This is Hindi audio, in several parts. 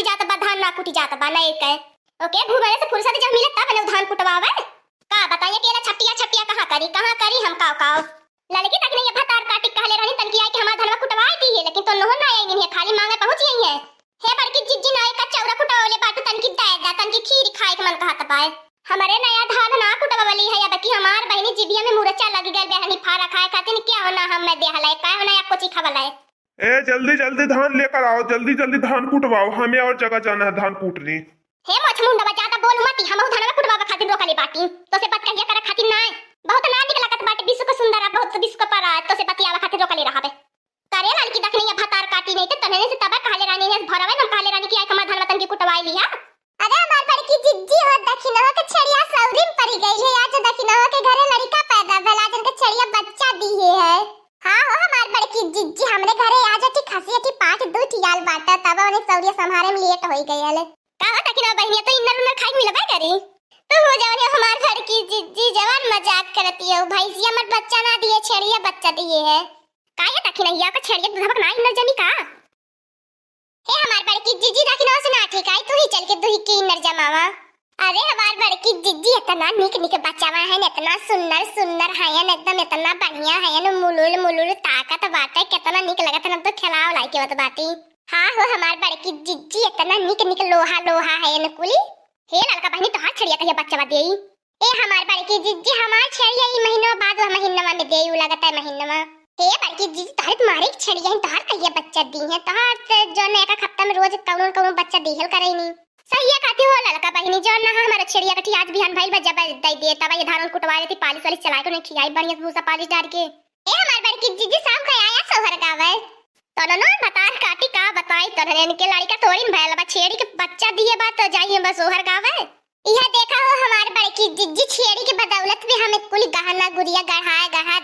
फांसी जात बा धान ना कुटी जात बा नहीं कह ओके घूमने से फुर्सत जब मिले तब न धान कुटवावे का बताइए केला छटिया छटिया कहां करी हम काव लड़की तक नहीं भतार काटी कहले रहनी तनकी आई कि हमार धनवा कुटवाई दी है लेकिन तो नहो ना आई नहीं खाली मांगे पहुंच गई है हे बड़की जिज्जी नाई का चौरा कुटवाले बाटू तनकी दादा तनकी खीर खाए के मन कहत पाए हमारे नया धान ना कुटवाली है अब कि हमार बहनी जिबिया में मुरचा लग गए बहनी फारा खाए खातिर क्या होना हम मैं देहले का होना या कोची खवले ए जल्दी जल्दी धान लेकर आओ, जल्दी जल्दी धान कुटवाओ, हमें और जगह जाना है धान कूटने। हे मछमुंडा ज्यादा बोल मत हम धनवा कुटवावा खातिर रोकली बाटी तो से बात कहिया करे खातिर ना बहुत ना निकला कत बाटी विश्व को सुंदर बहुत विश्व पर तो से बतियावा खातिर रोकली रहबे करे लड़की दखनी या भतार काटी नहीं तो तने से तब कहले रानी ने भरवे हम कहले रानी की आई कमा धनवा तन की कुटवाई लिया अरे हमार बड़की जिज्जी हो दखिन हो के छड़िया सौरीम पड़ी गई है आज दखिन हो के घरे लड़का पैदा भेला जन के छड़िया बच्चा दिए है हां हो हमार बड़की जिज्जी हमरे घरे आज ठी खसी ठी पाठ दो ठियाल बाटा तब उन्हें सौरिया संभारे में लेट होई गई है का दखिन बहनिया तो इन्नर उन्नर खाई मिलबे करी तो हो जाओ हमार घर की जिज्जी जवान मजाक करती है भैंसिया मत बच्चा ना दिए छड़िया बच्चा दिए है काहे दखिन या का छड़िया दूधबक ना इन्नर जमी का हे हमार बड़की जिज्जी दखिन से ना ठीक आई तू ही चल के दूही की इन्नर जमावा अरे हमार बड़की जिज्जी इतना निक निक बच्चावा है इतना सुंदर सुंदर है एकदम इतना बढ़िया है न मुलुल मुलुल ताकत बाटे कितना निक लगत न तो खिलाओ लाई के बाती हां हो हमार बड़की जिज्जी इतना निक निक लोहा लोहा है न कुली हे लड़का बहनी तो हाथ छड़िया कहिया बच्चा देई ए हमार बड़की जिज्जी हमार छड़िया ई महीना बाद महीना में देई लगता है महीना हे बड़की जिज्जी तहर तुम्हारे छड़िया तहर कहिया बच्चा दी है तहर जो ने एक हफ्ता में रोज कौन कौन बच्चा देहल करैनी सही है कहती हो लड़का बहनी जो ना हमारा छड़िया कठी आज बिहान भइल बा जब दई दे तब ये धान कुटवा देती पालिश वाली चला के ने खियाई बढ़िया भूसा पालिश डाल के ए हमार बड़की जिज्जी शाम का आया सोहर गावे तो ना बता काटी का बताई तो इनके लड़का थोड़ी भैल बा छेड़ी के बच्चा दिए बात तो जाइए बस सोहर गावे यह देखा हो हमारे बड़की जिज्जी छेड़ी की बदौलत भी हमें कुल गहना गुड़िया गढ़ा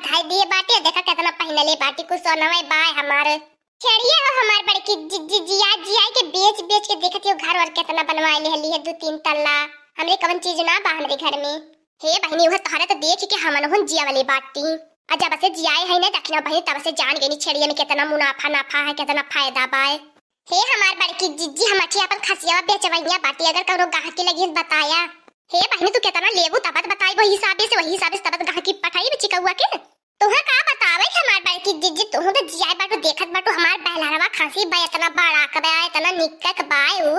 धाई दिए बाटे देखा कितना पहनले बाटी कुछ सोनवे बाय हमारे छेड़िए हो हमारे बड़की जिज्जी जिया के बेच के देखती हो घर और कितना बनवाई ले ली है 2-3 तल्ला हमरे कवन चीज ना बा हमरे घर में हे बहनी वह तहरा तो देख के हमन हुन जिया वाली बाटी जब से जियाए है ना दखना भाई तब से जान गई छड़िया में कितना मुनाफा नाफा है कितना फायदा बाय हे हमार बड़की जिज्जी हम अठी अपन खसिया बेचवैया बाटी अगर करो गाहकी लगी बताया हे बहनी तू कितना लेबू तब बताई वही हिसाब से तब गाहकी पठाई बच्ची कौआ के तोहा का बतावे हमार बड़की जिज्जी तू तो जियाए बाटू देखत बाटू हमार बहलावा खांसी बा इतना बड़ा कबे इतना निक्कक बायू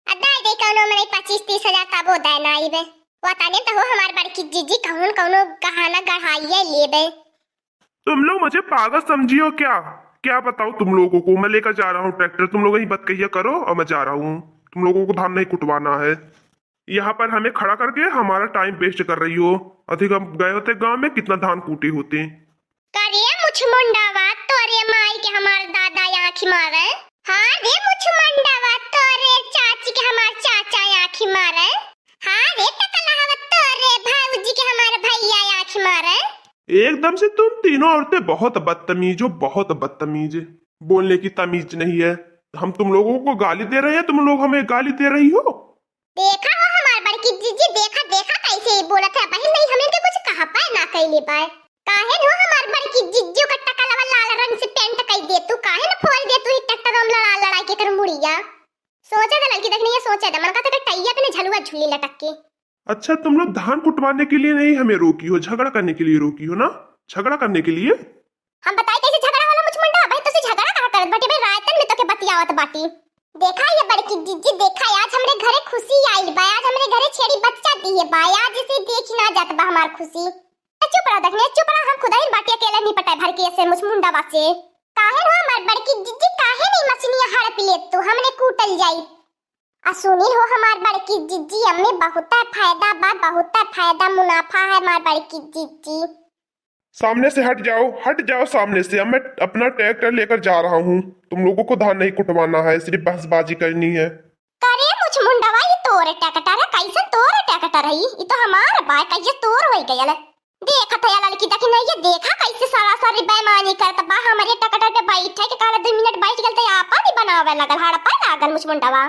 अदाई दे कोनो में 25-30 हजार तब दे नाईबे बताने तो हो हमार बड़की जिज्जी कौन कौनो गहना गढ़ाइए लेबे तुम लोग मुझे पागल समझियो क्या बताओ तुम लोगों को मैं लेकर जा रहा हूँ ट्रैक्टर तुम लोग यही बात कहिया करो और मैं जा रहा हूँ तुम लोगों को धान नहीं कुटवाना है यहाँ पर हमें खड़ा करके हमारा टाइम वेस्ट कर रही हो अधिक हम गए होते गांव में कितना धान कूटे होते करे मुछ मुंडावा तोरे माई के हमार दादा आंखी मारे हां रे मुछ मुंडावा तोरे चाची के हमार चाचा आंखी मारे हां रे टकलावा तोरे भाऊजी के हमार भैया आंखी मारे एकदम से तुम तीनों औरतें बहुत बदतमीज बोलने की तमीज नहीं है हम तुम लोगों को गाली दे रहे हैं तुम लोग हमें गाली दे रही हो देखा हो हमार बड़की जिज्जी देखा कैसे बोलत है बहन नहीं हमें तो कुछ कहा पाए ना कहले पाए काहे हो हमार बड़की जिज्जू का टकलावा लाल रंग से पेंट कई दे तू काहे न फोड़ दे तू ट्रैक्टर में लड़ाई के कर मुड़िया सोचा था लड़की देखने ये सोचा था मन का तो टैया पे झलुआ झूली लटक के अच्छा तुम लोग धान कुटवाने के लिए नहीं हमें रोकी हो झगड़ा करने के लिए रोकी हो ना झगड़ा करने के लिए हम बताई कैसे झगड़ा वाला मुझ मुंडा भाई तो से झगड़ा कहा करत बाटी भाई रातन में तो के बतियावत बाटी देखा ये बड़की जिज्जी देखा आज हमरे घरे खुशी आइल बा आज हमरे घरे छेड़ी बच्चा दी है बा आज इसे देख ना जात बा हमार खुशी चुप रह देखने चुप रह हम खुदा ही बाटी अकेला नहीं पटाए भर के ऐसे मुझ मुंडा बासे काहे हो हमार बड़की जिज्जी काहे नहीं मछलियां हड़प ले तू हमने कूटल जाई सुनील हो हमार बड़की जिज्जी हमें बहुत फायदा बा बहुत फायदा मुनाफा है हमार बड़की जिज्जी सामने से हट जाओ सामने से अब मैं अपना ट्रैक्टर लेकर जा रहा हूँ तुम लोगों को धान नहीं कुटवाना है सिर्फ बहसबाजी करनी है करे मुझ मुंडवा ये तोरे ट्रैक्टर है कैसे तोरे ट्रैक्टर है ये तो हमारा बा कैसे तोर होई गयल देखा था लड़की देखी नहीं ये देखा कैसे सारी बेईमानी करता बा हमारे ट्रैक्टर पे बैठे के काला 2 मिनट बैठ गल तो आपा नहीं बनावे लगल हड़पा लागल मुझ मुंडवा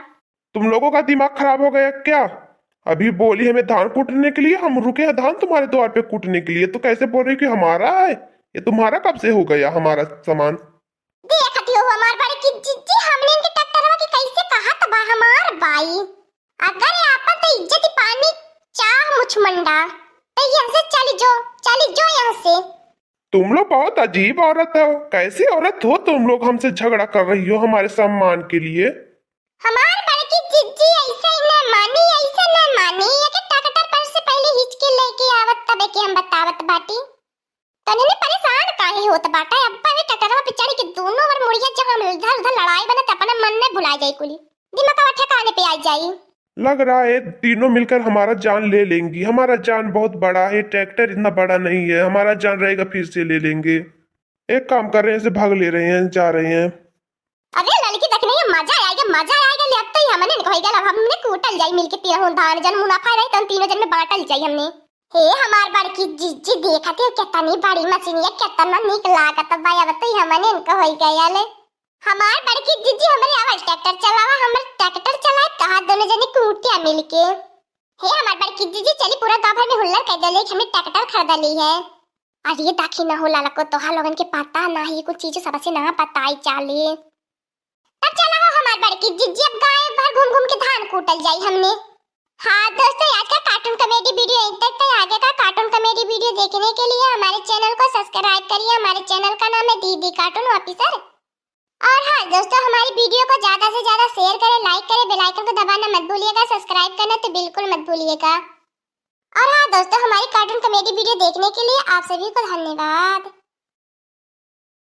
तुम लोगों का दिमाग खराब हो गया क्या अभी बोली हमें धान कूटने के लिए हम रुके हैं धान तुम्हारे द्वार पे कूटने के लिए तो कैसे बोल रही कि हमारा है ये तुम्हारा कब से हो गया हमारा सामान देखती हो हमार बड़की जिज्जी हमने इनके ट्रैक्टर की कैसे कहा तबा हमार बाई, अगर यहाँ तो इज्जत पानी चाह मुछमंडा तो यहाँ से चली जो यहाँ से। तुम लोग बहुत अजीब औरत हो। कैसी औरत हो तुम लोग, हमसे झगड़ा कर रही हो हमारे सम्मान के लिए। हमार बड़की जिज्जी ऐसे ही न मानी, ऐसे न मानी ये कि टकटर पर से पहले हिच के लेके आवत तबे के हम बतावत बाटी। तने ने परेशान काहे होत बाटा। अब्बा वे टकटरवा पे चढ़ के दोनों और मुड़िया जगह में इधर उधर लड़ाई बनत अपना मन में भुला जाई कुली, दिमाग ठिकाने पे आ जाई। लग रहा है तीनों मिलकर हमारा जान ले लेंगी। हमारा जान बहुत बड़ा है, ट्रैक्टर इतना बड़ा नहीं है। हमारा जान रहेगा फिर से ले लेंगे। एक काम कर रहे हैं, भाग ले रहे हैं, जा रहे हैं। अरे लड़की देखने में मजा आएगा ले। अब तो ही हमने कहि गेल, अब हमने कूटल जाई मिलके तीनों धान जन मुनाफा रही तन तीनों जन में बांटल जाई हमने। हे हमार बड़की जिज्जी देखत है कितनी बड़ी मशीन है, कितना निक लागत भाई। अब तो ही हमने कहि गयाले हमार बड़की जिज्जी हमरे आवाज ट्रैक्टर चलावा, हमर ट्रैक्टर चलाए कहा दोनों जने कूटिया मिलके। हे हमार बड़की जिज्जी चली पूरा गांव भर में हुल्लड़ कर देले कि हमें ट्रैक्टर खरीद ली है। अरे ये दाखी ना होला लको तो हा लोगन के पता ना ही कुछ चीज सब से ना पता आई चाले। तब चला हो हमार बड़की जिज्जी अब गाय भर घूम घूम के धान कूटल जाई हमने। हाँ दोस्तों, आज का कार्टून कॉमेडी वीडियो यहीं तक था। आगे का कार्टून कॉमेडी वीडियो देखने के लिए हमारे चैनल को सब्सक्राइब करिए। हमारे चैनल का नाम है दीदी कार्टून ऑफिसर। और हाँ दोस्तों, हमारी वीडियो को ज्यादा से ज्यादा शेयर करें, लाइक करें, बेल आइकन को दबाना मत भूलिएगा, सब्सक्राइब करना तो बिल्कुल मत भूलिएगा। और हाँ दोस्तों, हमारी कार्टून कॉमेडी वीडियो देखने के लिए आप सभी को धन्यवाद।